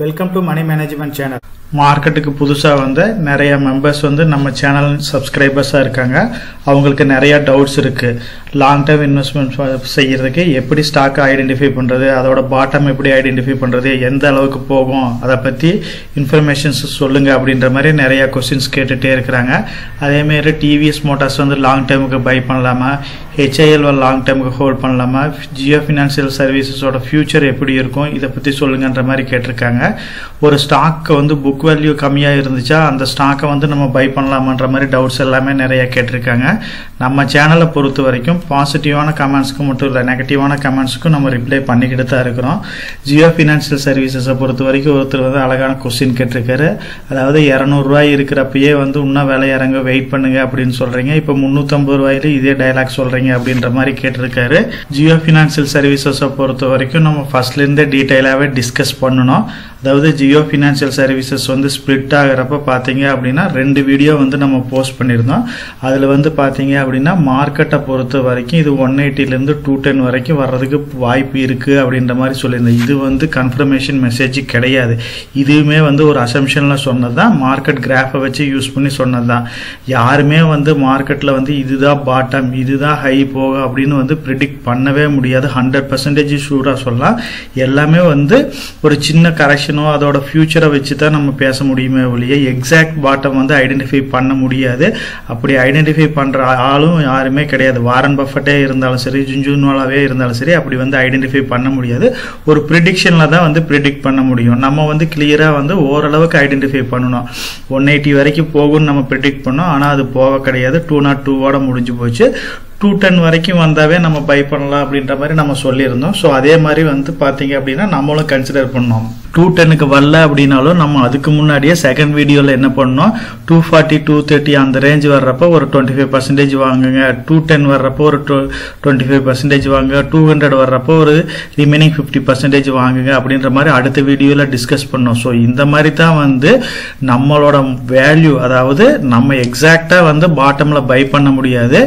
Welcome to money management channel. மார்க்கெட்டுக்கு புதுசாக வந்து நிறைய மெம்பர்ஸ் வந்து நம்ம சேனல் சப்ஸ்கிரைபர்ஸாக இருக்காங்க. அவங்களுக்கு நிறையா டவுட்ஸ் இருக்குது. லாங் டேர்ம் இன்வெஸ்ட்மெண்ட் செய்கிறதுக்கு எப்படி ஸ்டாக்கை ஐடென்டிஃபை பண்ணுறது, அதோட பாட்டம் எப்படி ஐடென்டிஃபை பண்ணுறது, எந்த அளவுக்கு போகும், அதை பற்றி இன்ஃபர்மேஷன்ஸ் சொல்லுங்கள் அப்படின்ற மாதிரி நிறையா கொஸ்டின்ஸ் கேட்டுகிட்டே இருக்கிறாங்க. அதேமாரி டிவிஎஸ் மோட்டார்ஸ் வந்து லாங் டேர்முக்கு பை பண்ணலாமா, ஹெச்ஐஎல் லாங் டேர்முக்கு ஹோல்ட் பண்ணலாமா, ஜியோ ஃபினான்ஷியல் சர்வீசஸோட ஃபியூச்சர் எப்படி இருக்கும், இதை பற்றி சொல்லுங்கன்ற மாதிரி கேட்டிருக்காங்க. ஒரு ஸ்டாக் வந்து புக் வேல்யூ கம்மியாக இருந்துச்சா அந்த ஸ்டாக்கை வந்து நம்ம பை பண்ணலாமான்ற மாதிரி டவுட்ஸ் எல்லாமே நிறைய கேட்டிருக்காங்க. நம்ம சேனலை பொறுத்த வரைக்கும் பாசிட்டிவான கமெண்ட்ஸ்க்கு மட்டும் இல்லை, நெகட்டிவான கமெண்ட்ஸுக்கும் நம்ம ரிப்ளை பண்ணிக்கிட்டு தான் இருக்கிறோம். ஜியோ ஃபினான்ஷியல் சர்வீசஸை பொறுத்த வரைக்கும் ஒருத்தர் வந்து அழகான கொஸ்டின் கேட்டிருக்காரு. அதாவது 200 ரூபாய் இருக்கிறப்பயே வந்து இன்னும் விலை இறங்க வெயிட் பண்ணுங்க அப்படின்னு சொல்றீங்க, இப்போ 350 ரூபாயில இதே டைலாக் சொல்றீங்க அப்படின்ற மாதிரி கேட்டிருக்காரு. ஜியோ ஃபினான்ஷியல் சர்வீசஸை பொறுத்த வரைக்கும் நம்ம ஃபர்ஸ்ட்லேருந்தே டீட்டெயிலாகவே டிஸ்கஸ் பண்ணணும். அதாவது ஜியோ ஃபினான்ஷியல் சர்வீசஸ் வந்து ஸ்பிளிட் ஆகிறப்ப பார்த்தீங்க அப்படின்னா 2 வீடியோ வந்து நம்ம போஸ்ட் பண்ணியிருந்தோம். அதில் வந்து பார்த்தீங்க அப்படின்னா மார்க்கெட்டை பொறுத்த வரைக்கும் இது 180லேருந்து 210 வரைக்கும் வர்றதுக்கு வாய்ப்பு இருக்குது அப்படின்ற மாதிரி சொல்லியிருந்தேன். இது வந்து கன்ஃபர்மேஷன் மெசேஜ் கிடையாது. இதுவுமே வந்து ஒரு அசம்ஷனில் சொன்னது தான், மார்க்கெட் கிராஃபை வச்சு யூஸ் பண்ணி சொன்னது தான். யாருமே வந்து மார்க்கெட்டில் வந்து இதுதான் பாட்டம் இதுதான் ஹை போக அப்படின்னு வந்து ப்ரிடிக்ட் பண்ணவே முடியாது. 100% ஷூராக சொல்லலாம். எல்லாமே வந்து ஒரு சின்ன கரெக்ஷன் அதோட ஃபியூச்சரை வச்சு தான் நம்ம பேச முடியுமே ஒழிய எக்ஸாக்ட் பாட்டம் வந்து ஐடென்டிஃபை பண்ண முடியாது. அப்படி ஐடென்டிஃபை பண்ற ஆளும் யாருமே கிடையாது. வாரன் பஃபட்டே இருந்தாலும் சரி, ஜுன்ஜுன்வாலாவே இருந்தாலும் சரி, அப்படி வந்து ஐடென்டிஃபை பண்ண முடியாது. ஒரு ப்ரிடிக்ஷன்ல தான் வந்து ப்ரிடிக்ட் பண்ண முடியும். நம்ம வந்து கிளியரா வந்து ஓரளவுக்கு ஐடென்டிஃபை பண்ணணும். 180 வரைக்கும் போகும்னு நம்ம ப்ரிடிக்ட் பண்ணோம், ஆனா அது போக கிடையாது. 202 முடிஞ்சு போச்சு. 210 வரைக்கும் வந்தாவே நம்ம பை பண்ணலாம் அப்படின்ற மாதிரி நம்ம சொல்லியிருந்தோம். ஸோ அதே மாதிரி வந்து பார்த்தீங்க அப்படின்னா நம்மளும் கன்சிடர் பண்ணோம். 210க்கு வரல அப்படின்னாலும் நம்ம அதுக்கு முன்னாடியே செகண்ட் வீடியோவில் என்ன பண்ணோம், 240 230 அந்த ரேஞ்ச் வர்றப்போ ஒரு 25% வாங்குங்க, 210 வர்றப்போ ஒரு 25% வாங்குங்க, 200 வர்றப்போ ஒரு ரிமைனிங் 50% வாங்குங்க அப்படின்ற மாதிரி அடுத்த வீடியோவில் டிஸ்கஸ் பண்ணோம். ஸோ இந்த மாதிரி தான் வந்து நம்மளோட வேல்யூ, அதாவது நம்ம எக்ஸாக்டாக வந்து பாட்டமில் பை பண்ண முடியாது.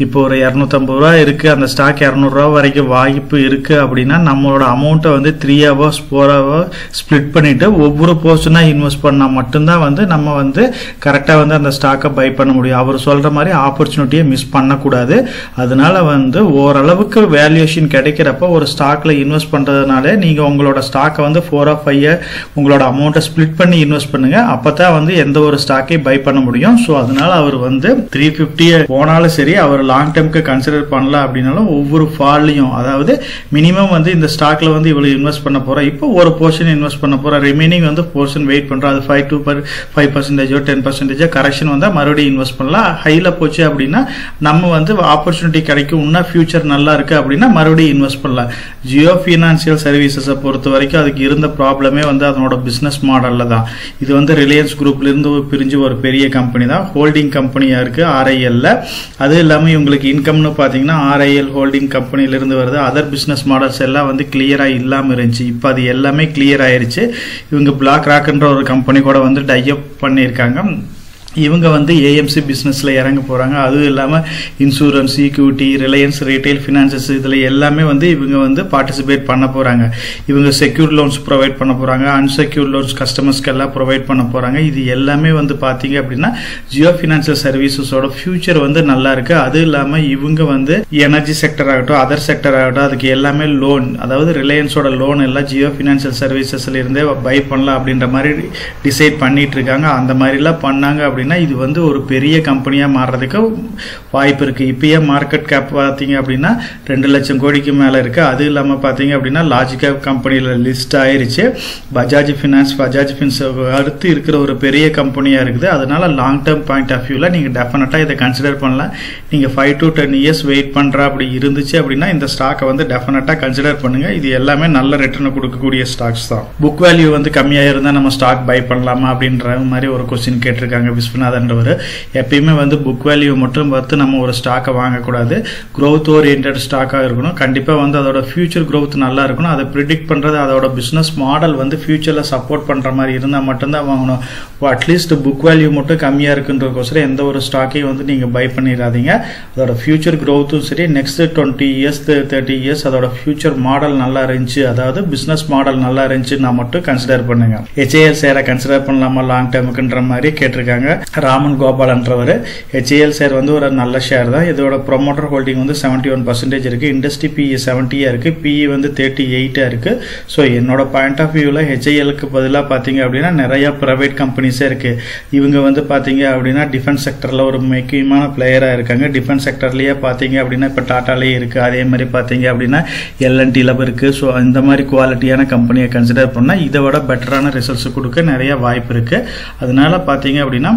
இப்போ ஒரு 250 ரூபா இருக்கு, அந்த ஸ்டாக் 200 ரூபா வரைக்கும் வாய்ப்பு இருக்கு அப்படின்னா நம்மளோட அமௌண்ட்டை வந்து 3 hours 4 hours ஸ்பிளிட் பண்ணிட்டு ஒவ்வொரு போர்ஷனா இன்வெஸ்ட் பண்ணா மட்டும்தான் வந்து நம்ம வந்து கரெக்டா வந்து அந்த ஸ்டாக்கை பை பண்ண முடியும். அவர் சொல்ற மாதிரி ஆப்பர்ச்சுனிட்டியை மிஸ் பண்ணக்கூடாது. அதனால வந்து ஓரளவுக்கு வேல்யூஷன் கிடைக்கிறப்ப ஒரு ஸ்டாக்ல இன்வெஸ்ட் பண்றதுனால நீங்க உங்களோட ஸ்டாக்கை வந்து 4 or 5 உங்களோட அமௌண்ட்டை ஸ்பிளிட் பண்ணி இன்வெஸ்ட் பண்ணுங்க. அப்பதான் வந்து எந்த ஒரு ஸ்டாக்கை பை பண்ண முடியும். ஸோ அதனால அவர் வந்து 350 போனாலும் சரி, அவர் லாங் டேர்முக்கு கன்சிடர் பண்ணல அப்படின்னாலும் ஒவ்வொரு ஃபால்லையும், அதாவது மினிமம் வந்து இந்த ஸ்டாக்ல வந்து இவ்வளவு இன்வெஸ்ட் பண்ண போறோம், இப்போ ஒரு போர்ஷன் இன்வெஸ்ட் பண்ண போறோம், ரிமைனிங் வந்து போர்ஷன் வெயிட் பண்றோம், அது 5% 10% கரெக்ஷன் வந்தா மறுபடியும் இன்வெஸ்ட் பண்ணலாம். ஹைல போச்சு அப்படின்னா நம்ம வந்து ஆப்பர்ச்சுனிட்டி கிடைக்கும், இன்னும் ஃபியூச்சர் நல்லா இருக்கு அப்படின்னா மறுபடியும் இன்வெஸ்ட் பண்ணலாம். ஜியோ ஃபினான்ஷியல் சர்வீசஸை பொறுத்த வரைக்கும் அதுக்கு இருந்த ப்ராப்ளமே வந்து அதனோட பிசினஸ் மாடல்ல தான். இது வந்து ரிலையன்ஸ் குரூப்ல இருந்து பிரிஞ்சு ஒரு பெரிய கம்பெனி தான், ஹோல்டிங் கம்பெனியா இருக்கு RIL. அது இல்லாம இவங்களுக்கு இன்கம்னு பாத்தீங்கன்னா RIL ஹோல்டிங் கம்பெனில இருந்து வருது. அதர் பிசினஸ் மாடல்ஸ் எல்லாம் வந்து கிளியரா இல்லாம இருந்துச்சு. இப்போ அது எல்லாமே கிளியர் ஆயிருச்சு. இவங்க பிளாக் ராக்ன்ற ஒரு கம்பெனி கூட வந்து டை அப் பண்ணியிருக்காங்க. இவங்க வந்து AMC பிஸ்னஸில் இறங்க போகிறாங்க. அதுவும் இல்லாமல் insurance, equity, Reliance retail finances இதில் எல்லாமே வந்து இவங்க வந்து பார்ட்டிசிபேட் பண்ண போகிறாங்க. இவங்க செக்யூர் லோன்ஸ் ப்ரொவைட் பண்ண போகிறாங்க, அன்செக்யூர் லோன்ஸ் கஸ்டமர்ஸ்க்கு எல்லாம் ப்ரொவைட் பண்ண போகிறாங்க. இது எல்லாமே வந்து பார்த்தீங்க அப்படின்னா ஜியோ ஃபினான்ஷியல் சர்வீசஸோட ஃபியூச்சர் வந்து நல்லா இருக்குது. அது இல்லாமல் இவங்க வந்து எனர்ஜி செக்டர் ஆகட்டும், அதர் செக்டர் ஆகட்டும், அதுக்கு எல்லாமே லோன், அதாவது ரிலையன்ஸோட லோன் எல்லாம் ஜியோ ஃபினான்ஷியல் சர்வீசஸ்ல இருந்தே பை பண்ணலாம் அப்படின்ற மாதிரி டிசைட் பண்ணிட்டு இருக்காங்க. அந்த மாதிரிலாம் பண்ணாங்க அப்படின்னா இது வந்து ஒரு பெரிய கம்பெனியா மாறுறதுக்கு வாய்ப்பு இருக்கு. இப்பயே மார்க்கெட் கேப் பாத்தீங்க அப்படின்னா 2 லட்சம் கோடிக்கு மேல இருக்கு. அது இல்லாம பாத்தீங்க அப்படின்னா லார்ஜ் கேப் கம்பெனில லிஸ்ட் ஆயிருச்சு. பஜாஜ் ஃபினான்ஸ் அடுத்து இருக்கிற ஒரு பெரிய கம்பெனியா இருக்குது. அதனால லாங் டேர்ம் பாயிண்ட் ஆஃப் வியூல நீங்க டெஃபினட்டா இதை கன்சிடர் பண்ணலாம். நீங்க 5 to 10 years வெயிட் பண்ற அப்படி இருந்துச்சு அப்படின்னா இந்த ஸ்டாக்கை வந்து டெஃபினட்டா கன்சிடர் பண்ணுங்க. இது எல்லாமே நல்ல ரிட்டர்ன் கொடுக்கக்கூடிய ஸ்டாக்ஸ் தான். புக் வேல்யூ வந்து கம்மியா இருந்தா நம்ம ஸ்டாக் பை பண்ணலாமா அப்படின்ற மாதிரி ஒரு கொஸ்டின் கேட்டிருக்காங்க. விஸ்வநாதன்றவர். எப்பயுமே வந்து புக் வேல்யூ மட்டும் பார்த்து நம்ம ஒரு ஸ்டாக்கை வாங்கக்கூடாது. growth oriented ஸ்டாக்காக இருக்கணும். கண்டிப்பாக வந்து அதோட ஃபியூச்சர் growth நல்லா இருக்கணும். அதை ப்ரிடிக்ட் பண்ணுறது அதோட பிஸ்னஸ் மாடல் வந்து ஃபியூச்சரில் சப்போர்ட் பண்ணுற மாதிரி இருந்தால் மட்டும்தான் வாங்கணும். அட்லீஸ்ட் புக் வேல்யூ மட்டும் கம்மியாக இருக்குன்றதுக்கோசரம் எந்த ஒரு ஸ்டாக்கையும் வந்து நீங்கள் பை பண்ணிடாதீங்க. அதோட ஃபியூச்சர் growthம் சரி, நெக்ஸ்ட் 20 years 30 years அதோட ஃபியூச்சர் மாடல் நல்லா இருந்துச்சு, அதாவது பிஸ்னஸ் மாடல் நல்லா இருந்துச்சுன்னா மட்டும் கன்சிடர் பண்ணுங்க. HAL ஷேரை கன்சிடர் பண்ணலாமா லாங் டேர்முக்குன்ற மாதிரி கேட்டிருக்காங்க ராமன் கோபால்ன்றவர். HAL ஷேர் வந்து ஒரு நல்ல ஷேர் தான். இதோட ப்ரொமோட்டர் ஹோல்டிங் வந்து 71% இருக்கு. இண்டஸ்ட்ரி PE 70 இருக்கு, PE வந்து 38 இருக்கு. ஸோ என்னோட பாயிண்ட் ஆஃப் வியூவில் HALக்கு பதிலாக பார்த்தீங்க அப்படின்னா நிறைய பிரைவேட் கம்பெனிஸே இருக்கு. இவங்க வந்து பார்த்தீங்க அப்படின்னா டிஃபென்ஸ் செக்டரில் ஒரு முக்கியமான பிளேயராக இருக்காங்க. டிஃபென்ஸ் செக்டர்லேயே பார்த்தீங்க அப்படின்னா இப்போ டாட்டாலேயே இருக்கு. அதே மாதிரி பார்த்தீங்க அப்படின்னா L&Tல இருக்கு. ஸோ இந்த மாதிரி குவாலிட்டியான கம்பெனியை கன்சிடர் பண்ணால் இதை விட பெட்டரான ரிசல்ட்ஸ் கொடுக்க நிறைய வாய்ப்பு இருக்கு. அதனால பார்த்தீங்க அப்படின்னா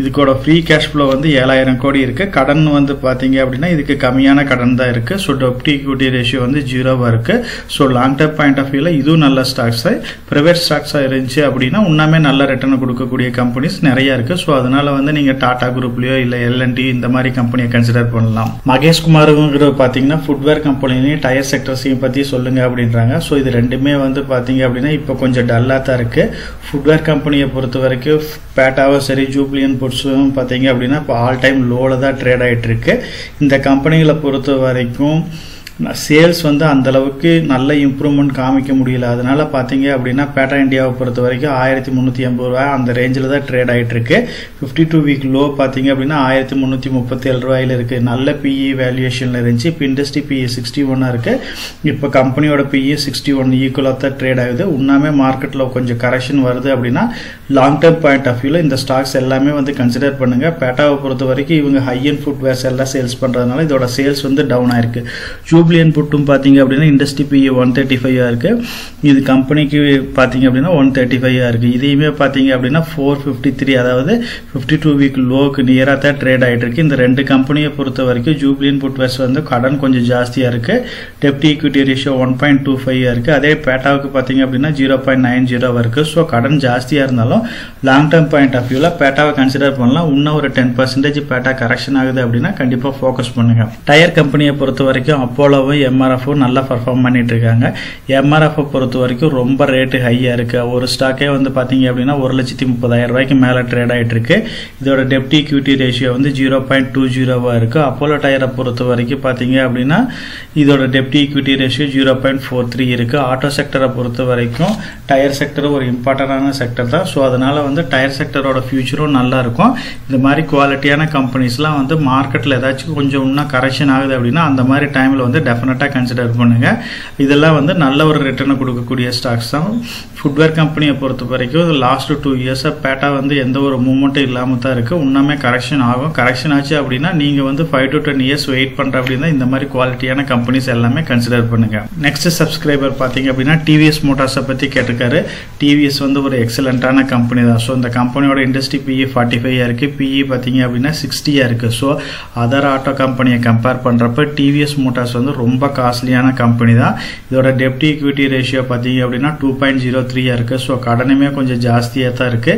இதுக்கோட ஃப்ரீ கேஷ் ஃப்ளோ வந்து 7000 கோடி இருக்கு. கடன் வந்து பார்த்தீங்க அப்படின்னா இதுக்கு கம்மியான கடன் தான் இருக்கு. ஸோ டெப்ட் ஈக்விட்டி ரேஷியோ வந்து 0வா இருக்கு. So long term point of வியூவில் இதுவும் நல்ல ஸ்டாக்ஸ். பிரைவேட் ஸ்டாக்ஸாக இருந்துச்சு அப்படின்னா இன்னுமே நல்ல ரிட்டர்ன் கொடுக்கக்கூடிய கம்பெனிஸ் நிறைய இருக்கு. ஸோ அதனால வந்து நீங்க டாடா குரூப்லயோ இல்லை L&T இந்த மாதிரி கம்பெனியை கன்சிடர் பண்ணலாம். மகேஷ் குமாருங்கிற பார்த்தீங்கன்னா ஃபுட்வேர் கம்பெனிலையும் டயர் செக்டர்ஸையும் பற்றி சொல்லுங்க அப்படின்றாங்க. ஸோ இது ரெண்டுமே வந்து பார்த்தீங்க அப்படின்னா இப்போ கொஞ்சம் டல்லாக தான் இருக்கு. ஃபுட்வேர் கம்பெனியை பொறுத்த வரைக்கும் பேட்டாவும் சரி, ஜூப்ளியன் புட்ஸும் பார்த்தீங்க அப்படின்னா இப்போ ஆல் டைம் லோவில் தான் ட்ரேட் ஆகிட்டு இருக்கு. இந்த கம்பெனிகளை பொறுத்த வரைக்கும் சேல்ஸ் வந்து அந்த அளவுக்கு நல்ல இம்ப்ரூவ்மெண்ட் காமிக்க முடியல. அதனால பார்த்தீங்க அப்படின்னா பேட்டா இந்தியாவை பொறுத்த வரைக்கும் 1380 ரூபாய் அந்த ரேஞ்சில் தான் ட்ரேட் ஆகிட்டு இருக்கு. 52 வீக் லோ பார்த்தீங்க அப்படின்னா 1337 ரூபாயில் இருக்கு. நல்ல PE வேல்யூவேஷன்ல இருந்துச்சு. இப்போ இண்டஸ்ட்ரி PE 61 இருக்கு. இப்போ கம்பெனியோட PE 61 ஈக்குவலாக தான் ட்ரேட் ஆகுது. உண்மையே மார்க்கெட்டில் கொஞ்சம் கரெக்ஷன் வருது அப்படின்னா லாங் டேர்ம் பாயிண்ட் ஆஃப் வியூவில் இந்த ஸ்டாக்ஸ் எல்லாமே வந்து கன்சிடர் பண்ணுங்க. பேட்டாவை பொறுத்த வரைக்கும் இவங்க ஹை அண்ட் ஃபுட்வேர்ஸ் எல்லாம் சேல்ஸ் பண்ணுறதுனால இதோட சேல்ஸ் வந்து டவுன் ஆயிருக்கு. ஜூப்ளியன் புட்டும் பார்த்தீங்க அப்படின்னா இண்டஸ்ட்ரி PE 135 இருக்கு. இது கம்பெனிக்கு பார்த்தீங்க அப்படின்னா 135 இருக்கு. இதையுமே பார்த்தீங்க அப்படின்னா 453, அதாவது 52 வீக் லோக்கு நியராக தான் ட்ரேட் ஆகிட்டு இருக்கு. இந்த ரெண்டு கம்பெனியை பொறுத்த வரைக்கும் ஜூப்ளியன் புட்வேர்ஸ் வந்து கடன் கொஞ்சம் ஜாஸ்தியாக இருக்கு. டெப்ட் ஈக்விட்டி ரேஷியோ 1.25 இருக்கு. அதே பேட்டாவுக்கு பார்த்தீங்க அப்படின்னா 0.90 இருக்கு. ஸோ கடன் ஜாஸ்தியாக இருந்தாலும் லாங் டேர்ம் பாயிண்ட் ஆஃப் வியூவில் பேட்டாவை கன்சிடர் பண்ணலாம். இன்னும் ஒரு 10% பேட்டா கரெக்ஷன் ஆகுது அப்படின்னா கண்டிப்பாக ஃபோக்கஸ் பண்ணுங்க. டயர் கம்பெனியை பொறுத்த வரைக்கும் அப்போலோவும் MRF நல்லா பர்ஃபார்ம் பண்ணிட்டு இருக்காங்க. MRF பொறுத்த வரைக்கும் ரொம்ப ரேட்டு ஹையா இருக்கு. ஒரு ஸ்டாக்கே வந்து பாத்தீங்க அப்படின்னா 1,30,000 ரூபாய்க்கு மேல ட்ரேட் ஆயிட்டு இருக்கு. இதோட டெப்ட் ஈக்விட்டி ரேஷியோ வந்து 0.20 இருக்கு. அப்போலோ டயரை பொறுத்த வரைக்கும் பாத்தீங்க அப்படின்னா இதோட டெப்ட் ஈக்விட்டி ரேஷியோ 0.43 இருக்கு. ஆட்டோ செக்டரை பொறுத்த வரைக்கும் டயர் செக்டர் ஒரு இம்பார்ட்டன்டான செக்டர் தான். ஸோ அதனால வந்து டயர் செக்டரோட ஃபியூச்சரும் நல்லா இருக்கும். இந்த மாதிரி குவாலிட்டியான கம்பெனிஸ்லாம் வந்து மார்க்கெட்டில் ஏதாச்சும் கொஞ்சம் இன்னும் கரெக்ஷன் ஆகுது அப்படின்னா அந்த மாதிரி டைமில் வந்து டெஃபினட்டாக கன்சிடர் பண்ணுங்க. இதெல்லாம் வந்து நல்ல ஒரு ரிட்டர்னை கொடுக்கக்கூடிய ஸ்டாக்ஸ் தான். ஃபுட்வேர் கம்பெனியை பொறுத்த வரைக்கும் லாஸ்ட் 2 இயர்ஸாக பேட்டா வந்து எந்த ஒரு மூவ்மெண்ட்டும் இல்லாமல் தான் இருக்கு. இன்னுமே கரெக்ஷன் ஆகும். கரெக்ஷன் ஆச்சு அப்படின்னா நீங்க வந்து 5 to 10 இயர்ஸ் வெயிட் பண்ற அப்படின்னா இந்த மாதிரி குவாலிட்டியான கம்பெனிஸ் எல்லாமே கன்சிடர் பண்ணுங்க. நெக்ஸ்ட் சப்ஸ்கிரைபர் பார்த்தீங்க அப்படின்னா TVS மோட்டார்ஸை பற்றி கேட்டிருக்காரு. TVS வந்து ஒரு எக்ஸலண்டான கம்பெனி தான். ஸோ இந்த கம்பெனியோட இண்டஸ்ட்ரி PE 45 இருக்கு. PE பார்த்தீங்க அப்படின்னா 60 இருக்கு. ஸோ அதர் ஆட்டோ கம்பெனியை கம்பேர் பண்றப்ப TVS மோட்டார்ஸ் வந்து ரொம்ப காஸ்ட்லியான கம்பெனி தான். இதோட டெப்ட் ஈக்விட்டி ரேஷியோ பார்த்தீங்க அப்படின்னா 2.03 இருக்கு. ஸோ கடனுமே கொஞ்சம் ஜாஸ்தியாக தான் இருக்கு.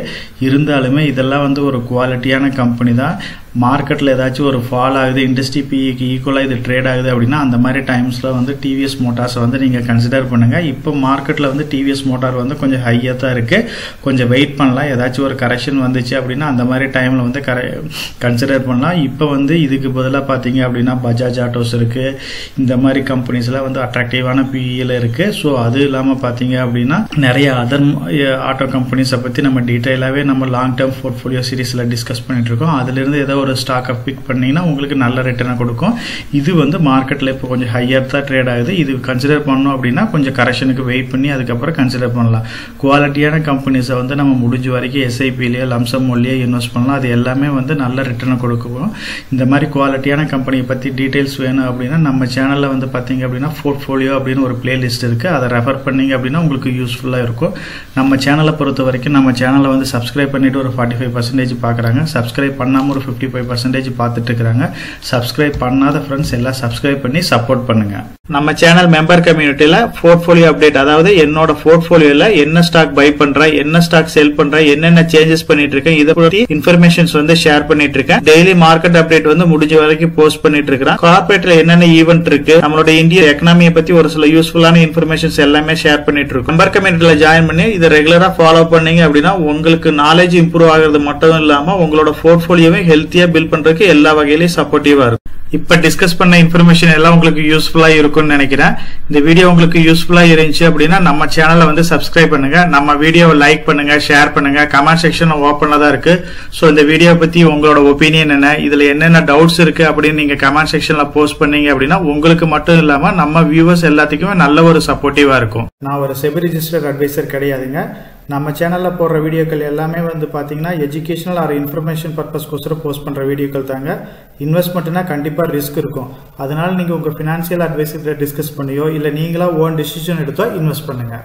இருந்தாலுமே இதெல்லாம் வந்து ஒரு குவாலிட்டியான கம்பெனி தான். மார்க்கெட்டில் ஏதாச்சும் ஒரு ஃபால் ஆகுது, இண்டஸ்ட்ரி PEக்கு ஈக்குவலாக இது ட்ரேட் ஆகுது அப்படின்னா அந்த மாதிரி டைம்ஸில் வந்து TVS மோட்டார்ஸை வந்து நீங்கள் கன்சிடர் பண்ணுங்கள். இப்போ மார்க்கெட்டில் வந்து TVS மோட்டார் வந்து கொஞ்சம் ஹையாக தான் இருக்குது. கொஞ்சம் வெயிட் பண்ணலாம். ஏதாச்சும் ஒரு கரெக்ஷன் வந்துச்சு அப்படின்னா அந்த மாதிரி டைமில் வந்து கன்சிடர் பண்ணலாம். இப்போ வந்து இதுக்கு பதிலாக பார்த்தீங்க அப்படின்னா பஜாஜ் ஆட்டோஸ் இருக்குது. இந்த மாதிரி கம்பெனிஸ்லாம் வந்து அட்ராக்டிவான PEயில் இருக்குது. ஸோ அது இல்லாமல் பார்த்தீங்க அப்படின்னா நிறைய அதர் ஆட்டோ கம்பெனிஸை பற்றி நம்ம டீட்டெயிலாகவே நம்ம லாங் டேர்ம் போர்ட்ஃபோலியோ சீரீஸில் டிஸ்கஸ் பண்ணிட்டு இருக்கோம். அதுலேருந்து ஏதோ ஒரு ஸ்டாக்கை பிக் பண்ணீங்கன்னா உங்களுக்கு நல்ல ரிட்டர்னை கொடுக்கும். இது வந்து மார்க்கெட்டில் இப்போ கொஞ்சம் ஹையர் தான் ட்ரேட் ஆகுது. இது கன்சிடர் பண்ணோம் அப்படின்னா கொஞ்சம் கரெக்ஷனுக்கு வெயிட் பண்ணி அதுக்கப்புறம் கன்சிடர் பண்ணலாம். குவாலிட்டியான கம்பெனிஸை வந்து நம்ம முடிஞ்ச வரைக்கும் SIPலேயே லம்சம் மொழியே இன்வெஸ்ட் பண்ணலாம். அது எல்லாமே வந்து நல்ல ரிட்டர்னை கொடுக்கும். இந்த மாதிரி குவாலிட்டியான கம்பெனியை பற்றி டீட்டெயில்ஸ் வேணும் அப்படின்னா நம்ம சேனலில் வந்து பார்த்தீங்க அப்படின்னா போர்ட்ஃபோலியோ அப்படின்னு ஒரு பிளேலிஸ்ட் இருக்குது. அதை ரெஃபர் பண்ணீங்க அப்படின்னா உங்களுக்கு யூஸ்ஃபுல்லாக இருக்கும். நம்ம சேனலை பொறுத்த வரைக்கும் நம்ம சேனலை வந்து சப்ஸ்கிரைப் பண்ணிட்டு ஒரு 45% பார்க்குறாங்க. சப்ஸ்கிரைப் பண்ணாமல் ஒரு 55% பார்த்துட்டு இருக்கிறாங்க. சப்ஸ்கிரைப் பண்ணாத ஃப்ரெண்ட்ஸ் எல்லாம் சப்ஸ்கிரைப் பண்ணி சப்போர்ட் பண்ணுங்க. நம்ம சேனல் மெம்பர் கம்யூனிட்டியில போர்ட்ஃபோலியோ அப்டேட், அதாவது என்னோட போர்ட்ஃபோலியோல என்ன ஸ்டாக் பை பண்றேன், என்ன ஸ்டாக் செல் பண்றேன், என்னென்ன சேஞ்சஸ் பண்ணிட்டு இருக்கேன், இதை பத்தி இன்ஃபர்மேஷன்ஸ் வந்து ஷேர் பண்ணிட்டு இருக்கேன். டெய்லி மார்க்கெட் அப்டேட் வந்து முடிஞ்ச வரைக்கும் போஸ்ட் பண்ணிட்டு இருக்கேன். கார்பரேட்ல என்னென்ன ஈவென்ட் இருக்கு, நம்மளோட இந்திய எக்கனாமியை பத்தி ஒரு சில யூஸ்ஃபுல்லான இன்ஃபர்மேஷன்ஸ் எல்லாமே ஷேர் பண்ணிட்டு இருக்கோம். மெம்பர் கம்யூனிட்டியில ஜாயின் பண்ணி இதை ரெகுலரா ஃபாலோ பண்ணீங்க அப்படின்னா உங்களுக்கு நாலேஜ் இம்ப்ரூவ் ஆகிறது மட்டும் இல்லாம உங்களோட போர்ட்ஃபோலியோவை ஹெல்த்தியா பில்ட் பண்றதுக்கு எல்லா வகையிலும் சப்போர்ட்டிவா இருக்கும். இப்ப டிஸ்கஸ் பண்ண இன்ஃபர்மேஷன் எல்லாம் உங்களுக்கு யூஸ்ஃபுல்லா இருக்கும்னு நினைக்கிறேன். இந்த வீடியோ உங்களுக்கு யூஸ்ஃபுல்லா இருந்துச்சு அப்படின்னா நம்ம சேனலை வந்து சப்ஸ்கிரைப் பண்ணுங்க, நம்ம வீடியோவை லைக் பண்ணுங்க, ஷேர் பண்ணுங்க. கமெண்ட் செக்ஷன் ஓப்பன்ல தான் இருக்கு. சோ இந்த வீடியோ பத்தி உங்களோட ஒப்பீனியன் என்ன, இதுல என்னென்ன டவுட்ஸ் இருக்கு அப்படின்னு நீங்க கமெண்ட் செக்ஷன்ல போஸ்ட் பண்ணீங்க அப்படின்னா உங்களுக்கு மட்டும் இல்லாம நம்ம வியூவர்ஸ் எல்லாத்துக்குமே நல்ல ஒரு சப்போர்ட்டிவா இருக்கும். நான் ஒரு செபி ரிஜிஸ்டர்ட் அட்வைசர் கிடையாதுங்க. நம்ம சேனல்ல போடுற வீடியோக்கள் எல்லாமே வந்து பாத்தீங்கன்னா எஜுகேஷனல் ஆர் இன்ஃபர்மேஷன் பர்பஸ்க்கோசரம் போஸ்ட் பண்ற வீடியோக்கள் தாங்க. இன்வெஸ்ட்மெண்ட்னா கண்டிப்பா ரிஸ்க் இருக்கும். அதனால நீங்க உங்க ஃபினான்சியல் அட்வைசர் டிஸ்கஸ் பண்ணியோ இல்ல நீங்களா ஓன் டிசிஷன் எடுத்தோ இன்வெஸ்ட் பண்ணுங்க.